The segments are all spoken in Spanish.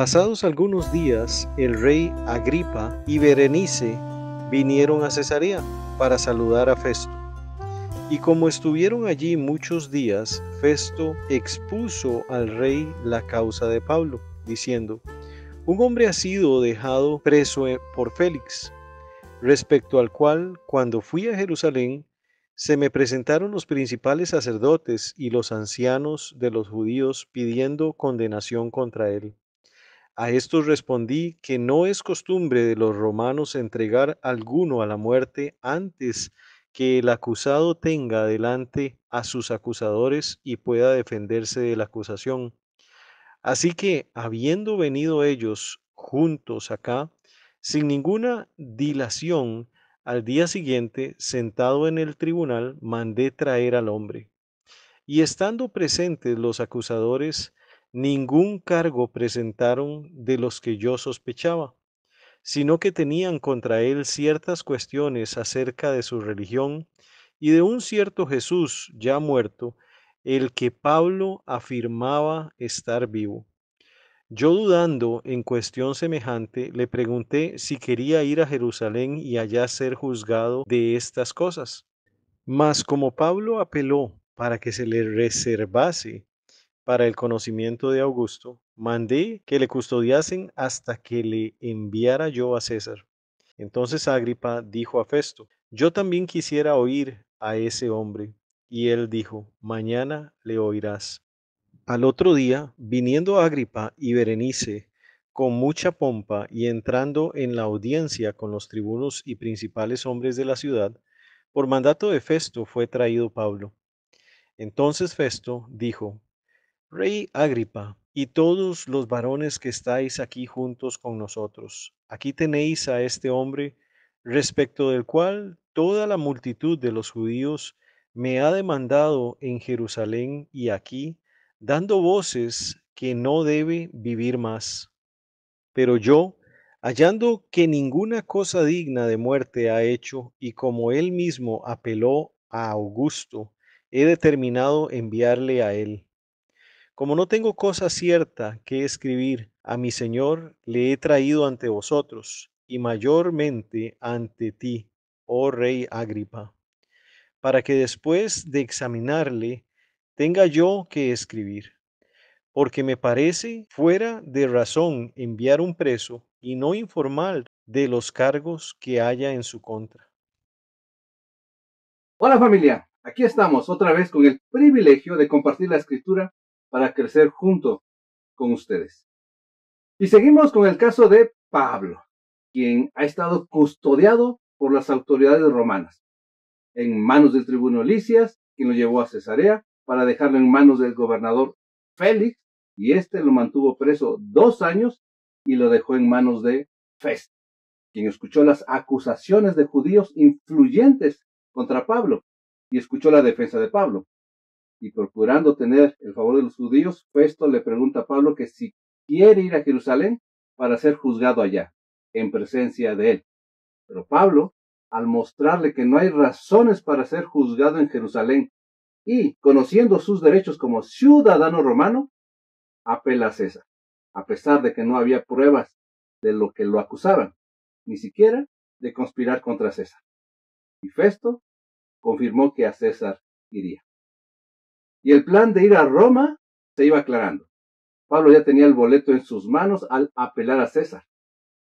Pasados algunos días, el rey Agripa y Berenice vinieron a Cesarea para saludar a Festo. Y como estuvieron allí muchos días, Festo expuso al rey la causa de Pablo, diciendo: un hombre ha sido dejado preso por Félix, respecto al cual, cuando fui a Jerusalén, se me presentaron los principales sacerdotes y los ancianos de los judíos pidiendo condenación contra él. A estos respondí que no es costumbre de los romanos entregar alguno a la muerte antes que el acusado tenga delante a sus acusadores y pueda defenderse de la acusación. Así que, habiendo venido ellos juntos acá, sin ninguna dilación, al día siguiente, sentado en el tribunal, mandé traer al hombre. Y estando presentes los acusadores, ningún cargo presentaron de los que yo sospechaba, sino que tenían contra él ciertas cuestiones acerca de su religión y de un cierto Jesús ya muerto, el que Pablo afirmaba estar vivo. Yo, dudando en cuestión semejante, le pregunté si quería ir a Jerusalén y allá ser juzgado de estas cosas. Mas como Pablo apeló para que se le reservase para el conocimiento de Augusto, mandé que le custodiasen hasta que le enviara yo a César. Entonces Agripa dijo a Festo: yo también quisiera oír a ese hombre. Y él dijo: mañana le oirás. Al otro día, viniendo Agripa y Berenice con mucha pompa y entrando en la audiencia con los tribunos y principales hombres de la ciudad, por mandato de Festo fue traído Pablo. Entonces Festo dijo: Rey Agripa, y todos los varones que estáis aquí juntos con nosotros, aquí tenéis a este hombre, respecto del cual toda la multitud de los judíos me ha demandado en Jerusalén y aquí, dando voces que no debe vivir más. Pero yo, hallando que ninguna cosa digna de muerte ha hecho, y como él mismo apeló a Augusto, he determinado enviarle a él. Como no tengo cosa cierta que escribir, a mi Señor le he traído ante vosotros, y mayormente ante ti, oh Rey Agripa, para que después de examinarle tenga yo que escribir, porque me parece fuera de razón enviar un preso y no informar de los cargos que haya en su contra. Hola familia, aquí estamos otra vez con el privilegio de compartir la escritura para crecer junto con ustedes. Y seguimos con el caso de Pablo, quien ha estado custodiado por las autoridades romanas, en manos del tribuno Lisias, quien lo llevó a Cesarea para dejarlo en manos del gobernador Félix, y este lo mantuvo preso 2 años y lo dejó en manos de Festo, quien escuchó las acusaciones de judíos influyentes contra Pablo y escuchó la defensa de Pablo. Y procurando tener el favor de los judíos, Festo le pregunta a Pablo que si quiere ir a Jerusalén para ser juzgado allá, en presencia de él. Pero Pablo, al mostrarle que no hay razones para ser juzgado en Jerusalén y conociendo sus derechos como ciudadano romano, apela a César, a pesar de que no había pruebas de lo que lo acusaban, ni siquiera de conspirar contra César. Y Festo confirmó que a César iría. Y el plan de ir a Roma se iba aclarando. Pablo ya tenía el boleto en sus manos al apelar a César.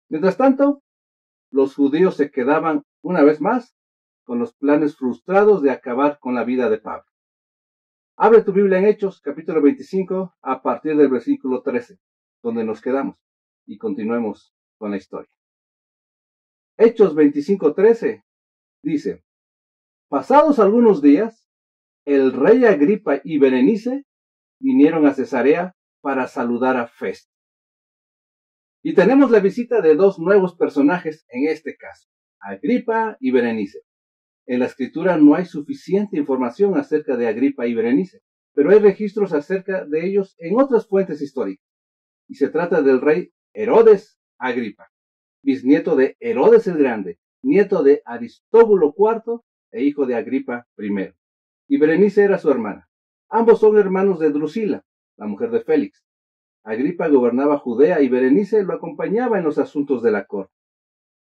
Mientras tanto, los judíos se quedaban una vez más con los planes frustrados de acabar con la vida de Pablo. Abre tu Biblia en Hechos, capítulo 25, a partir del versículo 13, donde nos quedamos, y continuemos con la historia. Hechos 25:13 dice: pasados algunos días, el rey Agripa y Berenice vinieron a Cesarea para saludar a Festo. Y tenemos la visita de 2 nuevos personajes en este caso, Agripa y Berenice. En la escritura no hay suficiente información acerca de Agripa y Berenice, pero hay registros acerca de ellos en otras fuentes históricas. Y se trata del rey Herodes Agripa, bisnieto de Herodes el Grande, nieto de Aristóbulo IV e hijo de Agripa I. Y Berenice era su hermana. Ambos son hermanos de Drusila, la mujer de Félix. Agripa gobernaba Judea y Berenice lo acompañaba en los asuntos de la corte.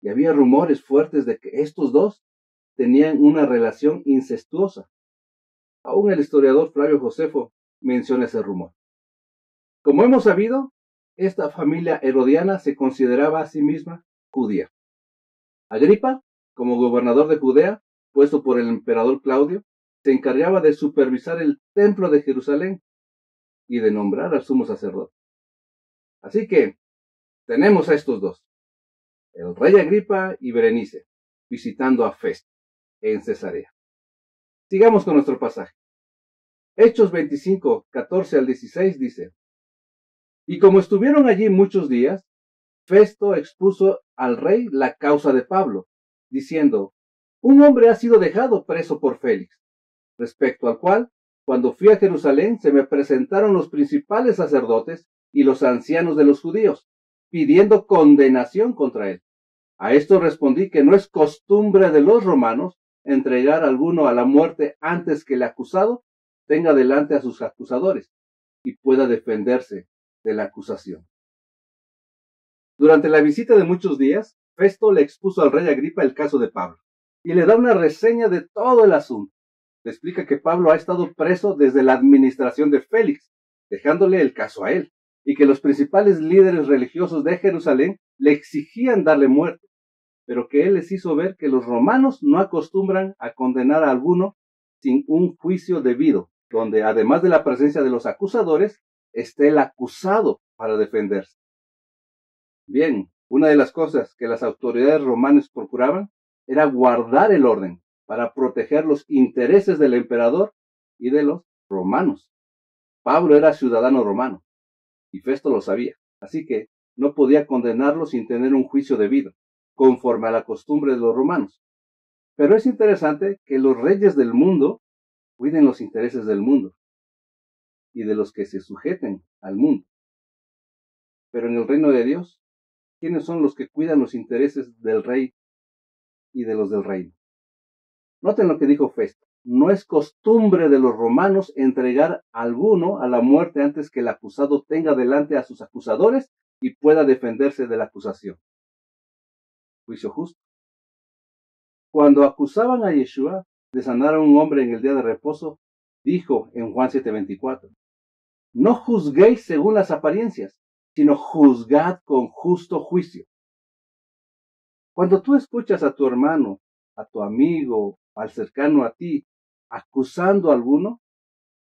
Y había rumores fuertes de que estos dos tenían una relación incestuosa. Aún el historiador Flavio Josefo menciona ese rumor. Como hemos sabido, esta familia herodiana se consideraba a sí misma judía. Agripa, como gobernador de Judea, puesto por el emperador Claudio, se encargaba de supervisar el templo de Jerusalén y de nombrar al sumo sacerdote. Así que tenemos a estos dos, el rey Agripa y Berenice, visitando a Festo en Cesarea. Sigamos con nuestro pasaje. Hechos 25, 14 al 16 dice: Y como estuvieron allí muchos días, Festo expuso al rey la causa de Pablo, diciendo: Un hombre ha sido dejado preso por Félix, respecto al cual, cuando fui a Jerusalén, se me presentaron los principales sacerdotes y los ancianos de los judíos, pidiendo condenación contra él. A esto respondí que no es costumbre de los romanos entregar a alguno a la muerte antes que el acusado tenga delante a sus acusadores y pueda defenderse de la acusación. Durante la visita de muchos días, Festo le expuso al rey Agripa el caso de Pablo y le da una reseña de todo el asunto. Le explica que Pablo ha estado preso desde la administración de Félix, dejándole el caso a él, y que los principales líderes religiosos de Jerusalén le exigían darle muerte, pero que él les hizo ver que los romanos no acostumbran a condenar a alguno sin un juicio debido, donde además de la presencia de los acusadores, esté el acusado para defenderse. Bien, una de las cosas que las autoridades romanas procuraban era guardar el orden para proteger los intereses del emperador y de los romanos. Pablo era ciudadano romano y Festo lo sabía, así que no podía condenarlo sin tener un juicio debido, conforme a la costumbre de los romanos. Pero es interesante que los reyes del mundo cuiden los intereses del mundo y de los que se sujeten al mundo. Pero en el reino de Dios, ¿quiénes son los que cuidan los intereses del rey y de los del reino? Noten lo que dijo Festo. No es costumbre de los romanos entregar a alguno a la muerte antes que el acusado tenga delante a sus acusadores y pueda defenderse de la acusación. Juicio justo. Cuando acusaban a Yeshua de sanar a un hombre en el día de reposo, dijo en Juan 7:24: No juzguéis según las apariencias, sino juzgad con justo juicio. Cuando tú escuchas a tu hermano, a tu amigo, al cercano a ti, acusando a alguno,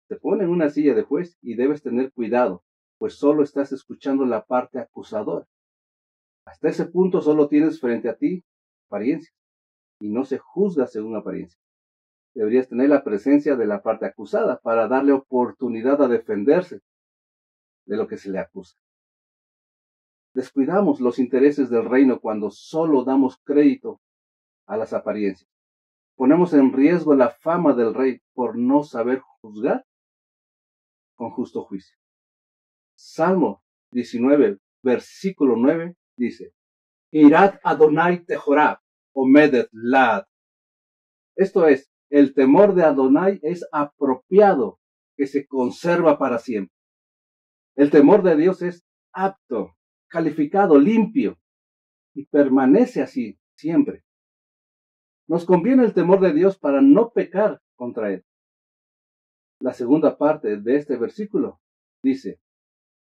te pone en una silla de juez y debes tener cuidado, pues solo estás escuchando la parte acusadora. Hasta ese punto solo tienes frente a ti apariencias y no se juzga según apariencia. Deberías tener la presencia de la parte acusada para darle oportunidad a defenderse de lo que se le acusa. Descuidamos los intereses del reino cuando solo damos crédito a las apariencias. Ponemos en riesgo la fama del rey por no saber juzgar con justo juicio. Salmo 19, versículo 9 dice: Irat Adonai Tehorab, Omedet Lad. Esto es, el temor de Adonai es apropiado, que se conserva para siempre. El temor de Dios es apto, calificado, limpio, y permanece así siempre. Nos conviene el temor de Dios para no pecar contra Él. La segunda parte de este versículo dice: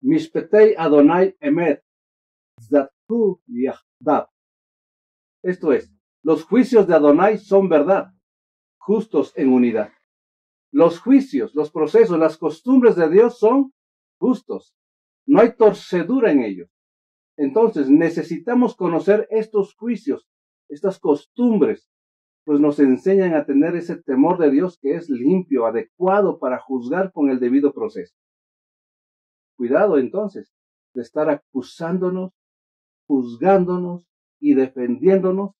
Mishpetei Adonai Emet, Zatu Yahdab. Esto es, los juicios de Adonai son verdad, justos en unidad. Los juicios, los procesos, las costumbres de Dios son justos. No hay torcedura en ellos. Entonces necesitamos conocer estos juicios, estas costumbres, pues nos enseñan a tener ese temor de Dios que es limpio, adecuado para juzgar con el debido proceso. Cuidado entonces de estar acusándonos, juzgándonos y defendiéndonos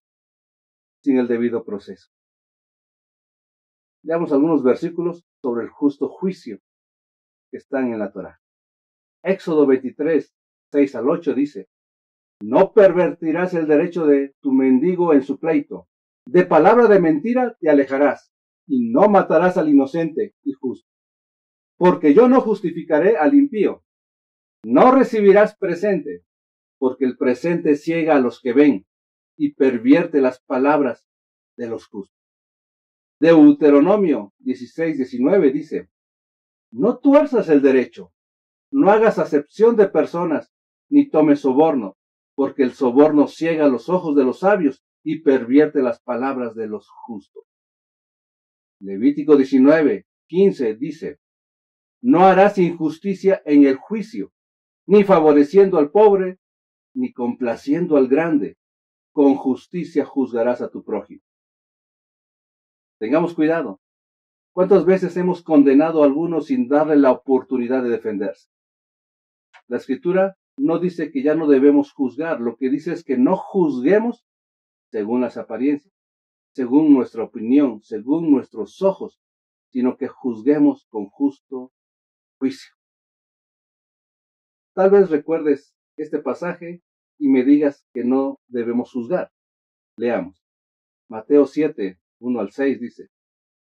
sin el debido proceso. Veamos algunos versículos sobre el justo juicio que están en la Torá. Éxodo 23, 6 al 8 dice: No pervertirás el derecho de tu mendigo en su pleito. De palabra de mentira te alejarás, y no matarás al inocente y justo. Porque yo no justificaré al impío, No recibirás presente, porque el presente ciega a los que ven y pervierte las palabras de los justos. Deuteronomio 16:19 dice, no tuerzas el derecho, no hagas acepción de personas, ni tomes soborno, porque el soborno ciega los ojos de los sabios y pervierte las palabras de los justos. Levítico 19:15 dice, no harás injusticia en el juicio, ni favoreciendo al pobre, ni complaciendo al grande. Con justicia juzgarás a tu prójimo. Tengamos cuidado. ¿Cuántas veces hemos condenado a algunos sin darle la oportunidad de defenderse? La Escritura no dice que ya no debemos juzgar, lo que dice es que no juzguemos según las apariencias, según nuestra opinión, según nuestros ojos, sino que juzguemos con justo juicio. Tal vez recuerdes este pasaje y me digas que no debemos juzgar. Leamos. Mateo 7:1-6 dice,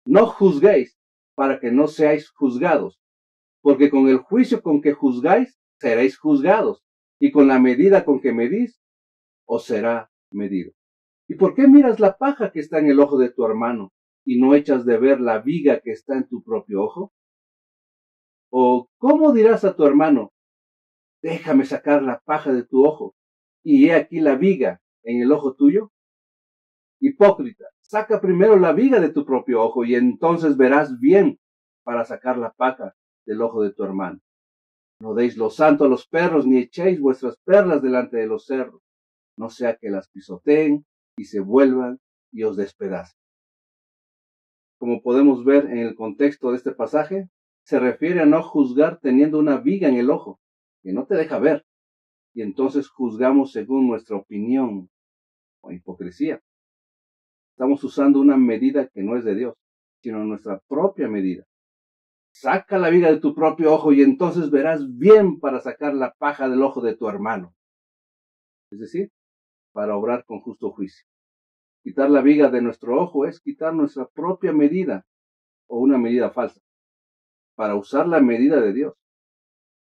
no juzguéis para que no seáis juzgados, porque con el juicio con que juzgáis, seréis juzgados, y con la medida con que medís, os será medido. ¿Y por qué miras la paja que está en el ojo de tu hermano, y no echas de ver la viga que está en tu propio ojo? ¿O cómo dirás a tu hermano, déjame sacar la paja de tu ojo, y he aquí la viga en el ojo tuyo? Hipócrita, saca primero la viga de tu propio ojo, y entonces verás bien para sacar la paja del ojo de tu hermano. No deis lo santo a los perros, ni echéis vuestras perlas delante de los cerdos, no sea que las pisoteen y se vuelvan y os despedacen. Como podemos ver en el contexto de este pasaje, se refiere a no juzgar teniendo una viga en el ojo, que no te deja ver, y entonces juzgamos según nuestra opinión o hipocresía. Estamos usando una medida que no es de Dios, sino nuestra propia medida. Saca la viga de tu propio ojo y entonces verás bien para sacar la paja del ojo de tu hermano. Es decir, para obrar con justo juicio. Quitar la viga de nuestro ojo es quitar nuestra propia medida o una medida falsa, para usar la medida de Dios.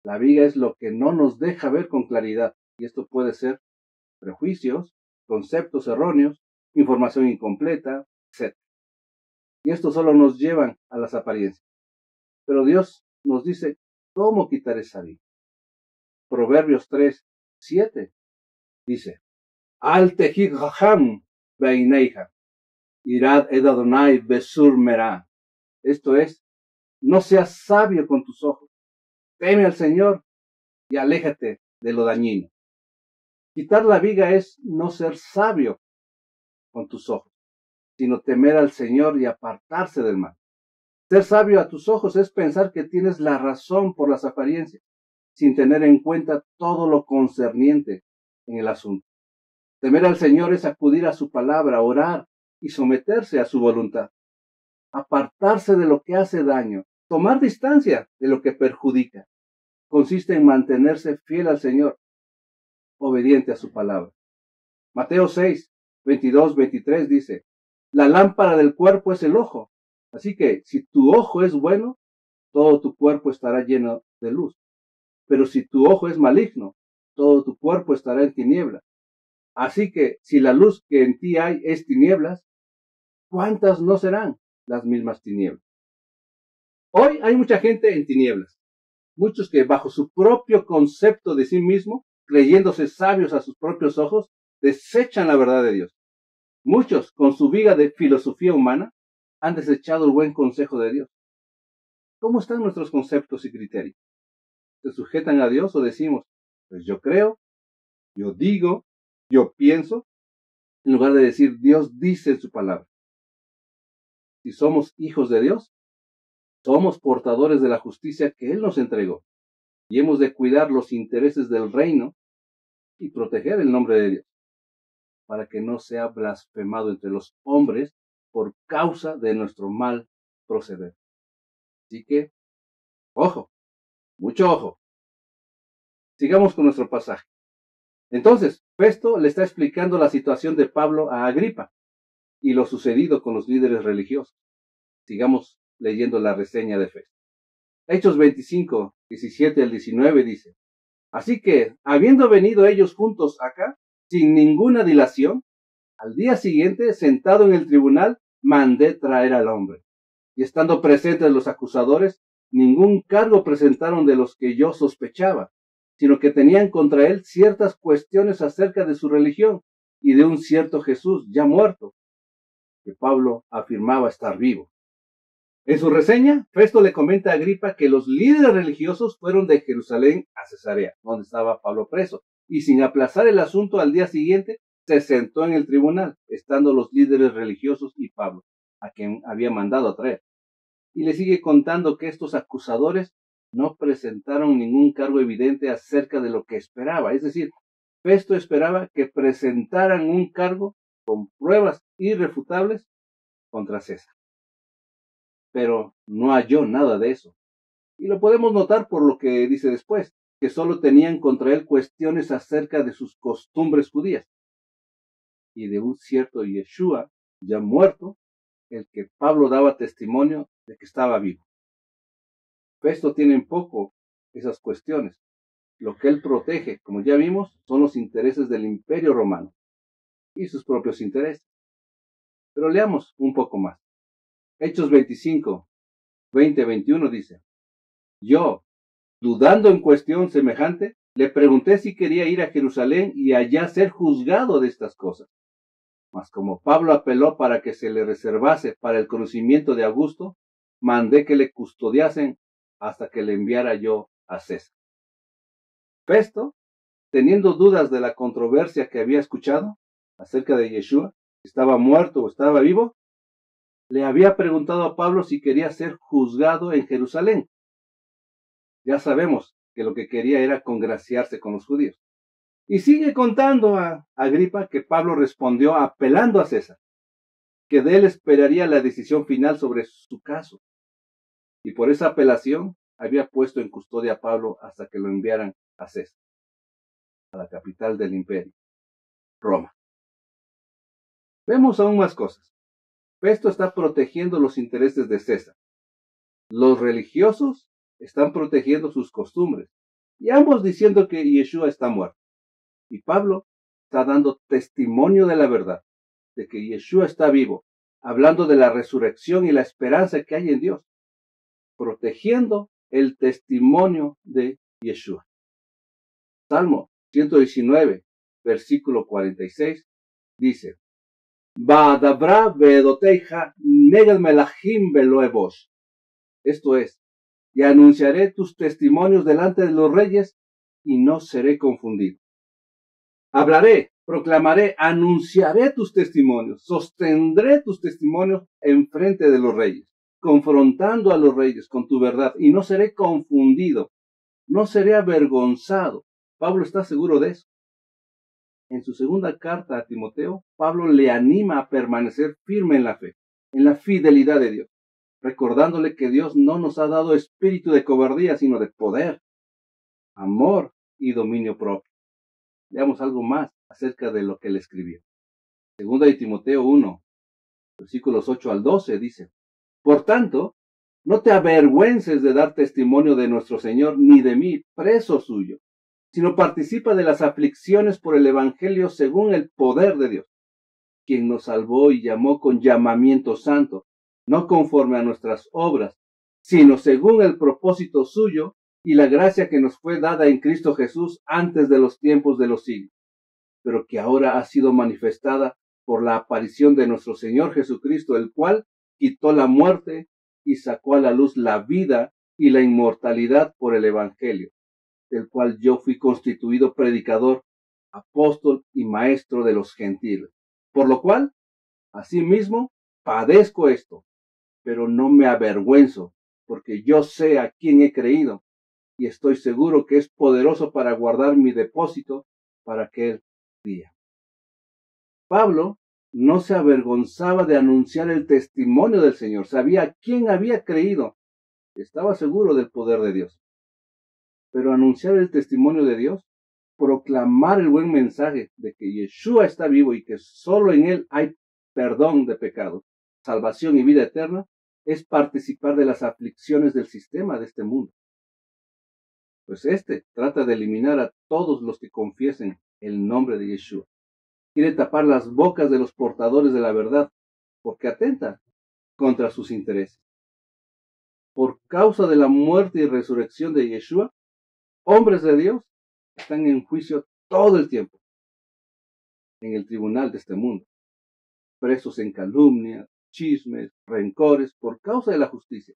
La viga es lo que no nos deja ver con claridad, y esto puede ser prejuicios, conceptos erróneos, información incompleta, etc. Y esto solo nos llevan a las apariencias. Pero Dios nos dice cómo quitar esa viga. Proverbios 3:7 dice, Al tehid hacham beineja, irad ed Adonai besur merah. Esto es, no seas sabio con tus ojos, teme al Señor y aléjate de lo dañino. Quitar la viga es no ser sabio con tus ojos, sino temer al Señor y apartarse del mal. Ser sabio a tus ojos es pensar que tienes la razón por las apariencias, sin tener en cuenta todo lo concerniente en el asunto. Temer al Señor es acudir a su palabra, orar y someterse a su voluntad. Apartarse de lo que hace daño, tomar distancia de lo que perjudica, consiste en mantenerse fiel al Señor, obediente a su palabra. Mateo 6:22-23 dice, la lámpara del cuerpo es el ojo, así que si tu ojo es bueno, todo tu cuerpo estará lleno de luz. Pero si tu ojo es maligno, todo tu cuerpo estará en tinieblas. Así que si la luz que en ti hay es tinieblas, ¿cuántas no serán las mismas tinieblas? Hoy hay mucha gente en tinieblas, muchos que bajo su propio concepto de sí mismo, creyéndose sabios a sus propios ojos, desechan la verdad de Dios. Muchos, con su viga de filosofía humana, han desechado el buen consejo de Dios. ¿Cómo están nuestros conceptos y criterios? ¿Se sujetan a Dios o decimos, pues yo creo, yo digo, yo pienso, en lugar de decir Dios dice en su palabra? Si somos hijos de Dios, somos portadores de la justicia que Él nos entregó y hemos de cuidar los intereses del reino y proteger el nombre de Dios para que no sea blasfemado entre los hombres por causa de nuestro mal proceder. Así que, ojo, mucho ojo. Sigamos con nuestro pasaje. Entonces, Festo le está explicando la situación de Pablo a Agripa y lo sucedido con los líderes religiosos. Sigamos leyendo la reseña de Festo. Hechos 25:17-19 dice, Así que, habiendo venido ellos juntos acá, sin ninguna dilación, al día siguiente, sentado en el tribunal, mandé traer al hombre. Y estando presentes los acusadores, ningún cargo presentaron de los que yo sospechaba, sino que tenían contra él ciertas cuestiones acerca de su religión y de un cierto Jesús ya muerto, que Pablo afirmaba estar vivo. En su reseña, Festo le comenta a Agripa que los líderes religiosos fueron de Jerusalén a Cesarea, donde estaba Pablo preso, y sin aplazar el asunto al día siguiente, se sentó en el tribunal, estando los líderes religiosos y Pablo, a quien había mandado a traer. Y le sigue contando que estos acusadores no presentaron ningún cargo evidente acerca de lo que esperaba. Es decir, Festo esperaba que presentaran un cargo con pruebas irrefutables contra César. Pero no halló nada de eso. Y lo podemos notar por lo que dice después, que solo tenían contra él cuestiones acerca de sus costumbres judías y de un cierto Yeshua ya muerto, el que Pablo daba testimonio de que estaba vivo. Festo tiene en poco esas cuestiones. Lo que él protege, como ya vimos, son los intereses del Imperio Romano y sus propios intereses. Pero leamos un poco más. Hechos 25, 20, 21 dice: Yo, dudando en cuestión semejante, le pregunté si quería ir a Jerusalén y allá ser juzgado de estas cosas. Mas como Pablo apeló para que se le reservase para el conocimiento de Augusto, mandé que le custodiasen hasta que le enviara yo a César. Festo, teniendo dudas de la controversia que había escuchado acerca de Yeshua, si estaba muerto o estaba vivo, le había preguntado a Pablo si quería ser juzgado en Jerusalén. Ya sabemos que lo que quería era congraciarse con los judíos. Y sigue contando a Agripa que Pablo respondió apelando a César, que de él esperaría la decisión final sobre su caso. Y por esa apelación había puesto en custodia a Pablo hasta que lo enviaran a César, a la capital del imperio, Roma. Vemos aún más cosas. Festo está protegiendo los intereses de César. Los religiosos están protegiendo sus costumbres, y ambos diciendo que Yeshua está muerto. Y Pablo está dando testimonio de la verdad, de que Yeshua está vivo, hablando de la resurrección y la esperanza que hay en Dios, protegiendo el testimonio de Yeshua. Salmo 119, versículo 46, dice: Ba'adabra ve'edoteja neged melachim veloebosh. Esto es, y anunciaré tus testimonios delante de los reyes y no seré confundido. Hablaré, proclamaré, anunciaré tus testimonios, sostendré tus testimonios en frente de los reyes, confrontando a los reyes con tu verdad, y no seré confundido, no seré avergonzado. Pablo está seguro de eso. En su segunda carta a Timoteo, Pablo le anima a permanecer firme en la fe, en la fidelidad de Dios, recordándole que Dios no nos ha dado espíritu de cobardía, sino de poder, amor y dominio propio. Veamos algo más acerca de lo que él escribió. Segunda de Timoteo 1, versículos 8 al 12 dice: Por tanto, no te avergüences de dar testimonio de nuestro Señor, ni de mí, preso suyo, sino participa de las aflicciones por el Evangelio según el poder de Dios, quien nos salvó y llamó con llamamiento santo, no conforme a nuestras obras, sino según el propósito suyo y la gracia que nos fue dada en Cristo Jesús antes de los tiempos de los siglos, pero que ahora ha sido manifestada por la aparición de nuestro Señor Jesucristo, el cual quitó la muerte y sacó a la luz la vida y la inmortalidad por el Evangelio, del cual yo fui constituido predicador, apóstol y maestro de los gentiles. Por lo cual, asimismo, padezco esto, pero no me avergüenzo, porque yo sé a quién he creído, y estoy seguro que es poderoso para guardar mi depósito para aquel día. Pablo no se avergonzaba de anunciar el testimonio del Señor, sabía a quién había creído, estaba seguro del poder de Dios. Pero anunciar el testimonio de Dios, proclamar el buen mensaje de que Yeshua está vivo y que solo en él hay perdón de pecados, salvación y vida eterna, es participar de las aflicciones del sistema de este mundo. Pues este trata de eliminar a todos los que confiesen el nombre de Yeshua. Quiere tapar las bocas de los portadores de la verdad, porque atenta contra sus intereses. Por causa de la muerte y resurrección de Yeshua, hombres de Dios están en juicio todo el tiempo, en el tribunal de este mundo, presos en calumnias, chismes, rencores, por causa de la justicia.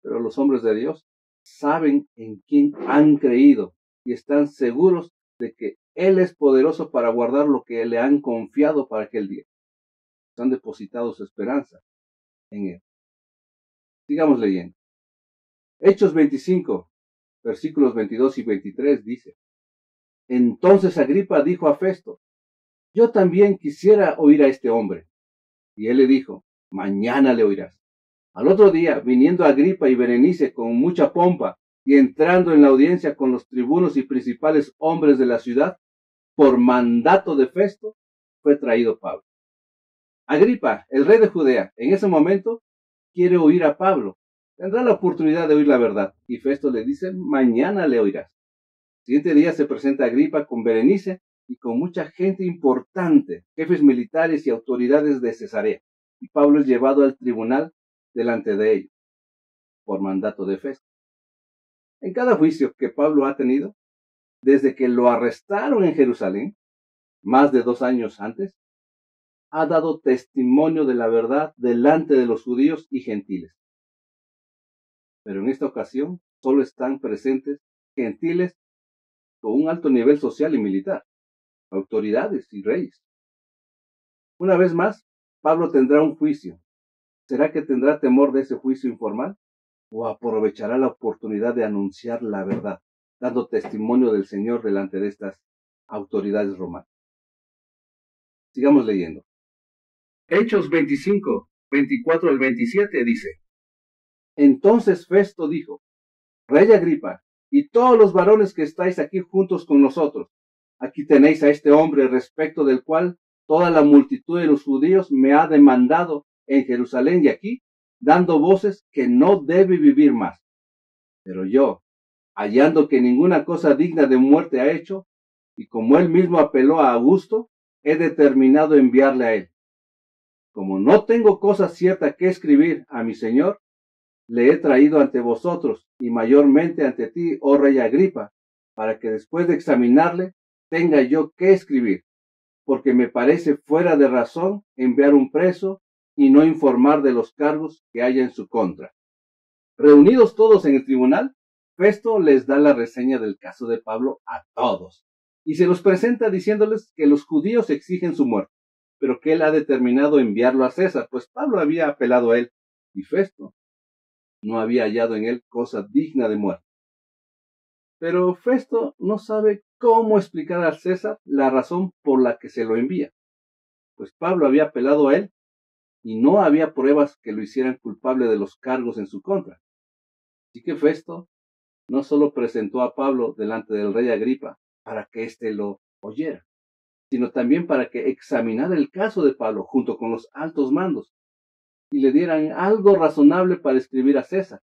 Pero los hombres de Dios saben en quién han creído y están seguros de que Él es poderoso para guardar lo que le han confiado para aquel día. Han depositado su esperanza en Él. Sigamos leyendo. Hechos 25, versículos 22 y 23 dice: Entonces Agripa dijo a Festo: Yo también quisiera oír a este hombre. Y él le dijo: Mañana le oirás. Al otro día, viniendo Agripa y Berenice con mucha pompa y entrando en la audiencia con los tribunos y principales hombres de la ciudad, por mandato de Festo, fue traído Pablo. Agripa, el rey de Judea, en ese momento quiere oír a Pablo. Tendrá la oportunidad de oír la verdad. Y Festo le dice: Mañana le oirás. El siguiente día se presenta Agripa con Berenice y con mucha gente importante, jefes militares y autoridades de Cesarea. Y Pablo es llevado al tribunal delante de ellos, por mandato de Festo. En cada juicio que Pablo ha tenido, desde que lo arrestaron en Jerusalén, más de 2 años antes, ha dado testimonio de la verdad delante de los judíos y gentiles. Pero en esta ocasión solo están presentes gentiles con un alto nivel social y militar, autoridades y reyes. Una vez más, Pablo tendrá un juicio. ¿Será que tendrá temor de ese juicio informal? ¿O aprovechará la oportunidad de anunciar la verdad, dando testimonio del Señor delante de estas autoridades romanas? Sigamos leyendo. Hechos 25, 24 al 27 dice: Entonces Festo dijo: Rey Agripa, y todos los varones que estáis aquí juntos con nosotros, aquí tenéis a este hombre respecto del cual toda la multitud de los judíos me ha demandado en Jerusalén y aquí, dando voces que no debe vivir más. Pero yo, hallando que ninguna cosa digna de muerte ha hecho, y como él mismo apeló a Augusto, he determinado enviarle a él. Como no tengo cosa cierta que escribir a mi señor, le he traído ante vosotros, y mayormente ante ti, oh rey Agripa, para que después de examinarle, tenga yo que escribir, porque me parece fuera de razón enviar un preso y no informar de los cargos que haya en su contra. Reunidos todos en el tribunal, Festo les da la reseña del caso de Pablo a todos, y se los presenta diciéndoles que los judíos exigen su muerte, pero que él ha determinado enviarlo a César, pues Pablo había apelado a él, y Festo no había hallado en él cosa digna de muerte. Pero Festo no sabe cómo explicar a César la razón por la que se lo envía, pues Pablo había apelado a él y no había pruebas que lo hicieran culpable de los cargos en su contra. Así que Festo no solo presentó a Pablo delante del rey Agripa para que éste lo oyera, sino también para que examinara el caso de Pablo junto con los altos mandos y le dieran algo razonable para escribir a César,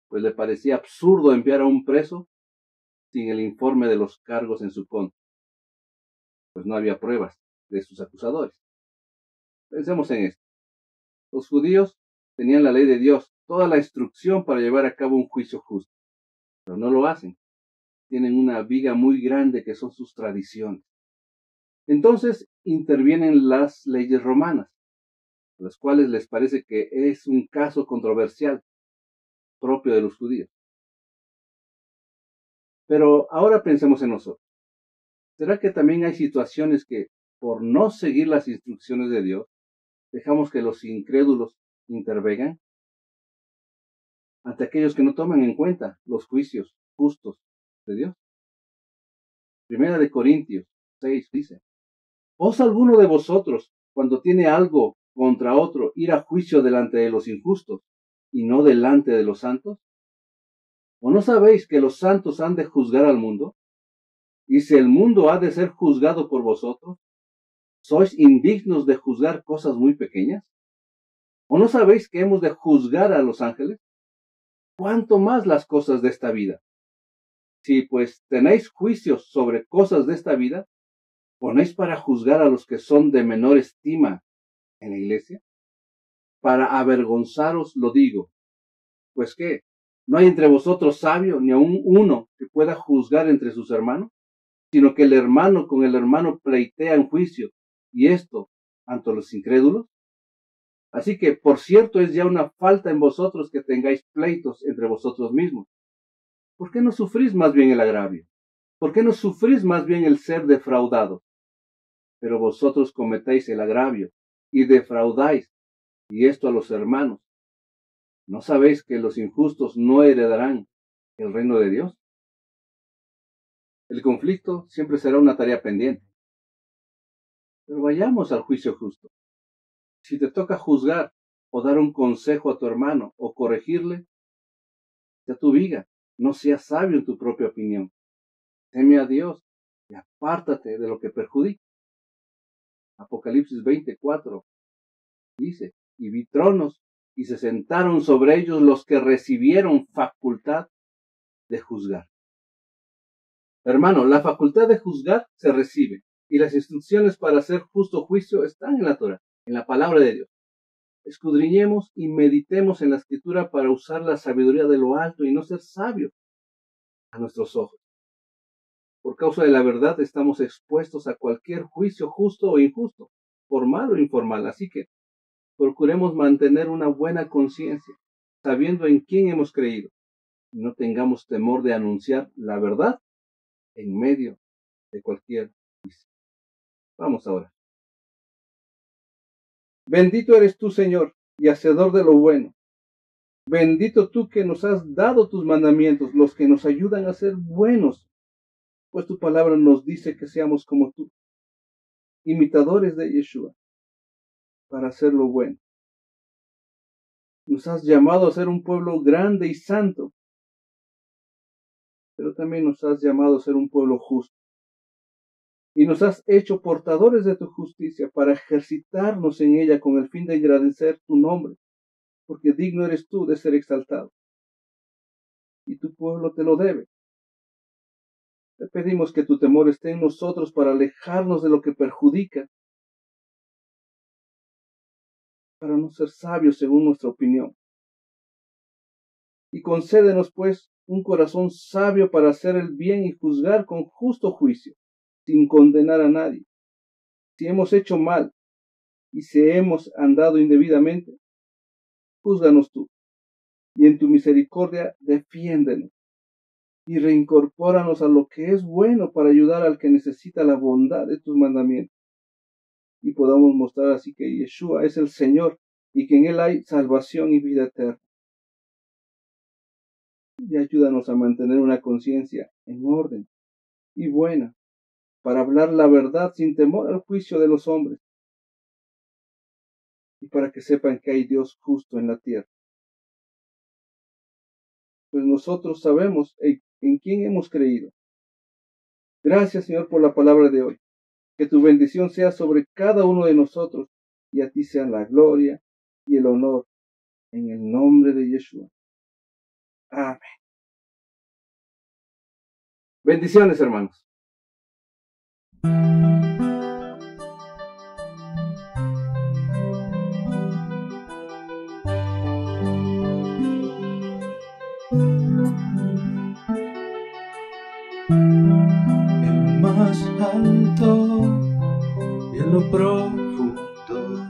pues le parecía absurdo enviar a un preso sin el informe de los cargos en su contra, pues no había pruebas de sus acusadores. Pensemos en esto. Los judíos tenían la ley de Dios, toda la instrucción para llevar a cabo un juicio justo, pero no lo hacen. Tienen una viga muy grande que son sus tradiciones. Entonces intervienen las leyes romanas, las cuales les parece que es un caso controversial propio de los judíos. Pero ahora pensemos en nosotros. ¿Será que también hay situaciones que, por no seguir las instrucciones de Dios, dejamos que los incrédulos intervengan ante aquellos que no toman en cuenta los juicios justos de Dios? Primera de Corintios 6 dice: ¿Osa alguno de vosotros, cuando tiene algo contra otro, ir a juicio delante de los injustos y no delante de los santos? ¿O no sabéis que los santos han de juzgar al mundo? Y si el mundo ha de ser juzgado por vosotros, ¿sois indignos de juzgar cosas muy pequeñas? ¿O no sabéis que hemos de juzgar a los ángeles? ¿Cuánto más las cosas de esta vida? Si pues tenéis juicios sobre cosas de esta vida, ¿ponéis para juzgar a los que son de menor estima en la iglesia? Para avergonzaros lo digo. Pues qué, ¿no hay entre vosotros sabio ni aun uno que pueda juzgar entre sus hermanos? Sino que el hermano con el hermano pleitea en juicio, y esto ante los incrédulos. Así que, por cierto, es ya una falta en vosotros que tengáis pleitos entre vosotros mismos. ¿Por qué no sufrís más bien el agravio? ¿Por qué no sufrís más bien el ser defraudado? Pero vosotros cometéis el agravio y defraudáis, y esto a los hermanos. ¿No sabéis que los injustos no heredarán el reino de Dios? El conflicto siempre será una tarea pendiente. Pero vayamos al juicio justo. Si te toca juzgar o dar un consejo a tu hermano o corregirle, sea tu viga, no seas sabio en tu propia opinión. Teme a Dios y apártate de lo que perjudica. Apocalipsis 24 dice, y vi tronos y se sentaron sobre ellos los que recibieron facultad de juzgar. Hermano, la facultad de juzgar se recibe y las instrucciones para hacer justo juicio están en la Torá, en la palabra de Dios. Escudriñemos y meditemos en la escritura para usar la sabiduría de lo alto y no ser sabios a nuestros ojos. Por causa de la verdad estamos expuestos a cualquier juicio justo o injusto, formal o informal. Así que procuremos mantener una buena conciencia, sabiendo en quién hemos creído. Y no tengamos temor de anunciar la verdad en medio de cualquier juicio. Vamos ahora. Bendito eres tú, Señor, y hacedor de lo bueno. Bendito tú que nos has dado tus mandamientos, los que nos ayudan a ser buenos, pues tu palabra nos dice que seamos como tú, imitadores de Yeshua, para hacer lo bueno. Nos has llamado a ser un pueblo grande y santo, pero también nos has llamado a ser un pueblo justo. Y nos has hecho portadores de tu justicia para ejercitarnos en ella con el fin de engrandecer tu nombre, porque digno eres tú de ser exaltado. Y tu pueblo te lo debe. Te pedimos que tu temor esté en nosotros para alejarnos de lo que perjudica, para no ser sabios según nuestra opinión. Y concédenos, pues, un corazón sabio para hacer el bien y juzgar con justo juicio, sin condenar a nadie. Si hemos hecho mal y si hemos andado indebidamente, júzganos tú, y en tu misericordia defiéndenos, y reincorpóranos a lo que es bueno para ayudar al que necesita la bondad de tus mandamientos, y podamos mostrar así que Yeshua es el Señor, y que en Él hay salvación y vida eterna. Y ayúdanos a mantener una conciencia en orden y buena, para hablar la verdad sin temor al juicio de los hombres, y para que sepan que hay Dios justo en la tierra. Pues nosotros sabemos en quién hemos creído. Gracias, Señor, por la palabra de hoy. Que tu bendición sea sobre cada uno de nosotros, y a ti sean la gloria y el honor, en el nombre de Yeshua. Amén. Bendiciones, hermanos. En lo más alto y en lo profundo,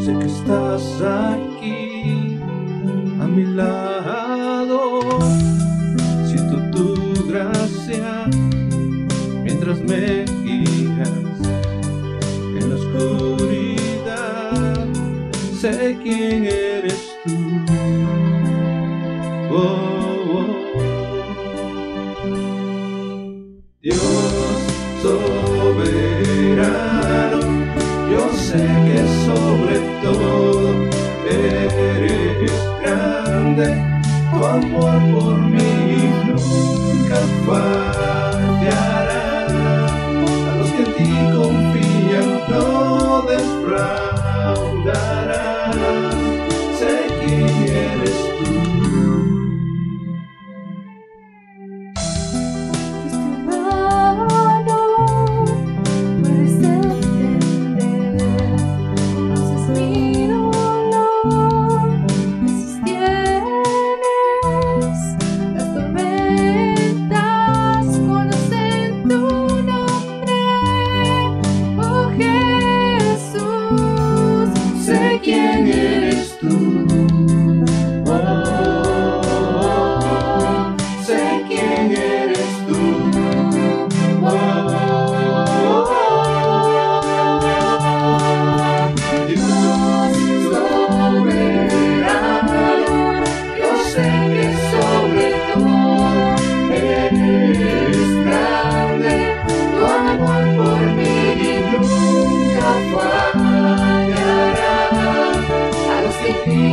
sé que estás aquí a mi lado. Siento tu gracia mientras me guías en la oscuridad. Sé quién eres tú. Dios soberano, yo sé que sobre todo eres grande. Tu amor por mí nunca fallará. A los que en ti confían no defraudarán. Sé quién eres tú.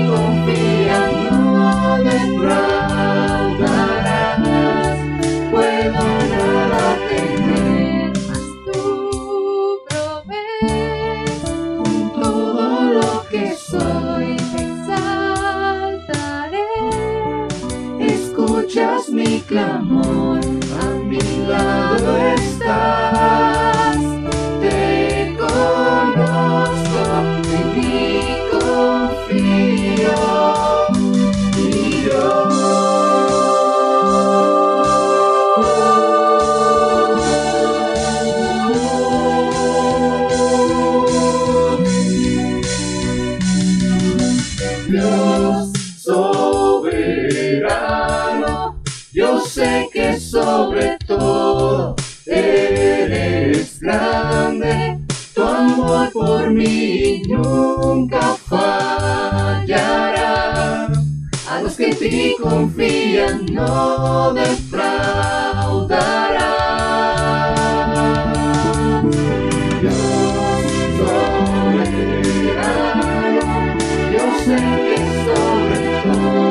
confían no defraudarás. Puedo nada tener, mas tú provees. Con todo lo que soy te exaltaré. Escuchas mi clamor, a mi lado estás. Te conozco, en ti confío. Y Dios soberano, yo sé que sobre todo eres grande. Tu amor por mí nunca fallará. A los que en ti confían no defraudará. Dios soberano, yo sé que sobre todo